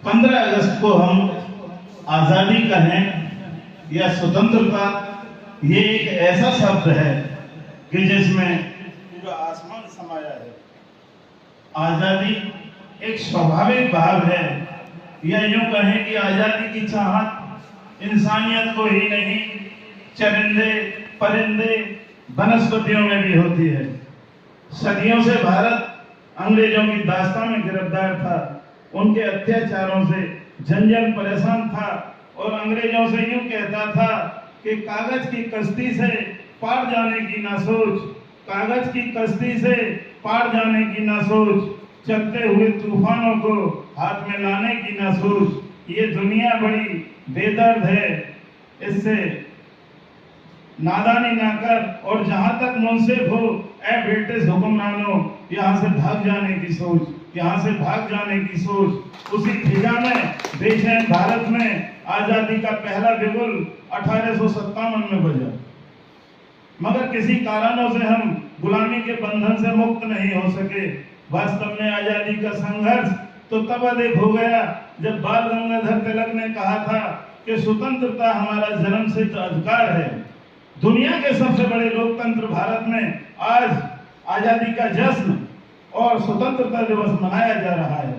15 अगस्त को हम आजादी कहें या स्वतंत्रता, ये एक ऐसा शब्द है कि जिसमें पूरा आसमान समाया है। आजादी एक स्वाभाविक भाव है, या यूं कहें कि आजादी की चाहत इंसानियत को ही नहीं, चरिंदे परिंदे वनस्पतियों में भी होती है। सदियों से भारत अंग्रेजों की दास्तां में गिरफ्तार था, उनके अत्याचारों से जन परेशान था और अंग्रेजों से यूं कहता था कि कागज की कश्ती से पार जाने की ना सोच, कागज की कश्ती से पार जाने की ना सोच, चलते हुए तूफानों को हाथ में लाने की ना सोच। ये दुनिया बड़ी बेदर्द है, इससे नादानी ना कर, और जहां तक मुंसिफ हो ए ब्रिटिश हुक्मरानों, यहाँ से भाग जाने की सोच, यहाँ से भाग जाने की सोच। उसी फिजा में बेचैन भारत में आजादी का पहला बिगुल 1857 में बजा, मगर किसी कारणों से हम गुलामी के बंधन से मुक्त नहीं हो सके। वास्तव में आजादी का संघर्ष तो तब अधिक हो गया जब बाल गंगाधर तिलक ने कहा था कि स्वतंत्रता हमारा जन्मसिद्ध अधिकार है। दुनिया के सबसे बड़े लोकतंत्र भारत में आज आजादी का जश्न और स्वतंत्रता दिवस मनाया जा रहा है।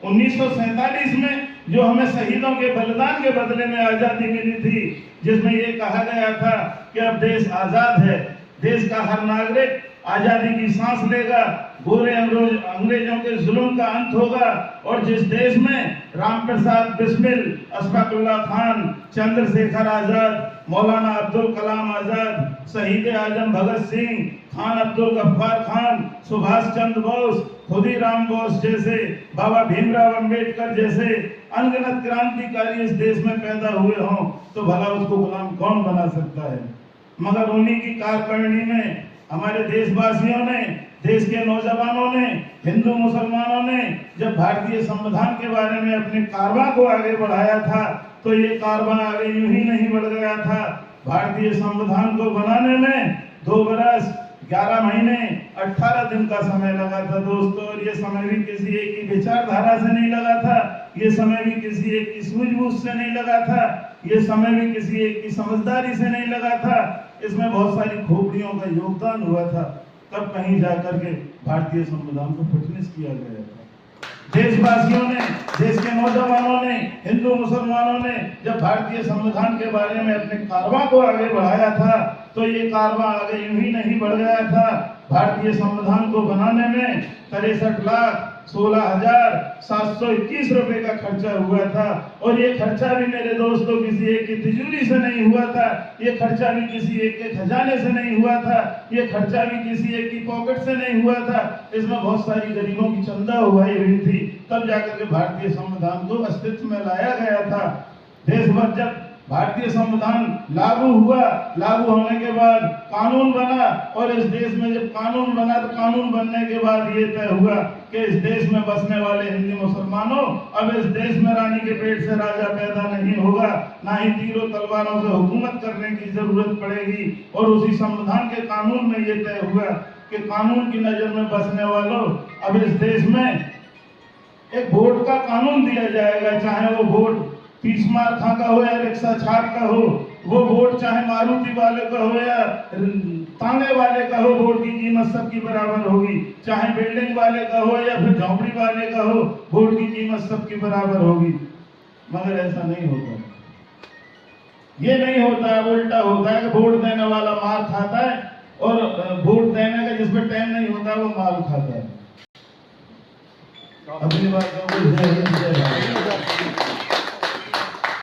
1947 में जो हमें शहीदों के बलिदान के बदले में आजादी मिली थी, जिसमें ये कहा गया था कि अब देश आजाद है, देश का हर नागरिक आजादी की सांस लेगा, गोरे अंग्रेजों के जुल्म का अंत होगा, और जिस देश में राम प्रसाद बिस्मिल, अशफाकुल्लाह खान, चंद्रशेखर आजाद, मौलाना अब्दुल कलाम आजाद, शहीद आजम भगत सिंह, खान अब्दुल गफ्फार खान, सुभाष चंद्र बोस, खुदीराम बोस जैसे, बाबा भीमराव अंबेडकर जैसे अनगिनत क्रांतिकारी इस देश में पैदा हुए हों, तो भला उसको गुलाम कौन बना सकता है। मगर उन्हीं की कारकर्णी में हमारे देशवासियों ने, देश के नौजवानों ने, हिंदू मुसलमानों ने जब भारतीय संविधान के बारे में अपने कारवां को आगे बढ़ाया था, तो ये कारवां आगे यूं ही नहीं बढ़ गया था। भारतीय संविधान को बनाने में 2 बरस 11 महीने 18 दिन का समय लगा था दोस्तों, और ये समय भी किसी एक की विचारधारा से नहीं लगा था, ये समय भी किसी एक की सूझबूझ से नहीं लगा था, ये समय भी किसी एक की समझदारी से नहीं लगा था। इसमें बहुत सारी खोपड़ियों का योगदान हुआ था, तब कहीं जाकर के भारतीय संविधान को फिटनेस किया गया था। देशवासियों ने, देश के नौजवानों ने, हिंदू मुसलमानों ने जब भारतीय संविधान के बारे में अपने कारवां को आगे बढ़ाया था, तो ये कारवां आगे यूं ही नहीं बढ़ गया था। भारतीय संविधान को बनाने में 63,16,721 रुपए का खर्चा हुआ था, और ये खर्चा भी मेरे दोस्तों किसी एक की तिजोरी से नहीं हुआ था, ये खर्चा भी किसी एक के खजाने से नहीं हुआ था, ये खर्चा भी किसी एक की पॉकेट से नहीं हुआ था। इसमें बहुत सारी गरीबों की चंदा उगाई हुई थी, तब जाकर के भारतीय संविधान को अस्तित्व में लाया गया था। देश भर जब भारतीय संविधान लागू हुआ, लागू होने के बाद कानून बना, और इस देश में जब कानून बना तो कानून बनने के बाद ये तय हुआ कि इस देश में बसने वाले हिंदू मुसलमानों, अब इस देश में रानी के पेट से राजा पैदा नहीं होगा, ना ही तीरों तलवारों से हुकूमत करने की जरूरत पड़ेगी। और उसी संविधान के कानून में ये तय हुआ कि कानून की नजर में बसने वालों, अब इस देश में एक वोट का कानून दिया जाएगा, चाहे वो वोट 30 मार्खा का हो या रिक्शा छाप का हो, वो वोट चाहे मारुति वाले का हो या तांगे वाले का हो, वोट की कीमत सबकी बराबर होगी। चाहे बिल्डिंग वाले का हो या फिर झोंपड़ी वाले का हो, वोट की कीमत सबकी बराबर होगी। मगर ऐसा नहीं होता, ये नहीं होता, उल्टा होता है कि वोट देने वाला मार खाता है, और वोट देने का जिसमें टाइम नहीं होता वो माल खाता है। अगली बार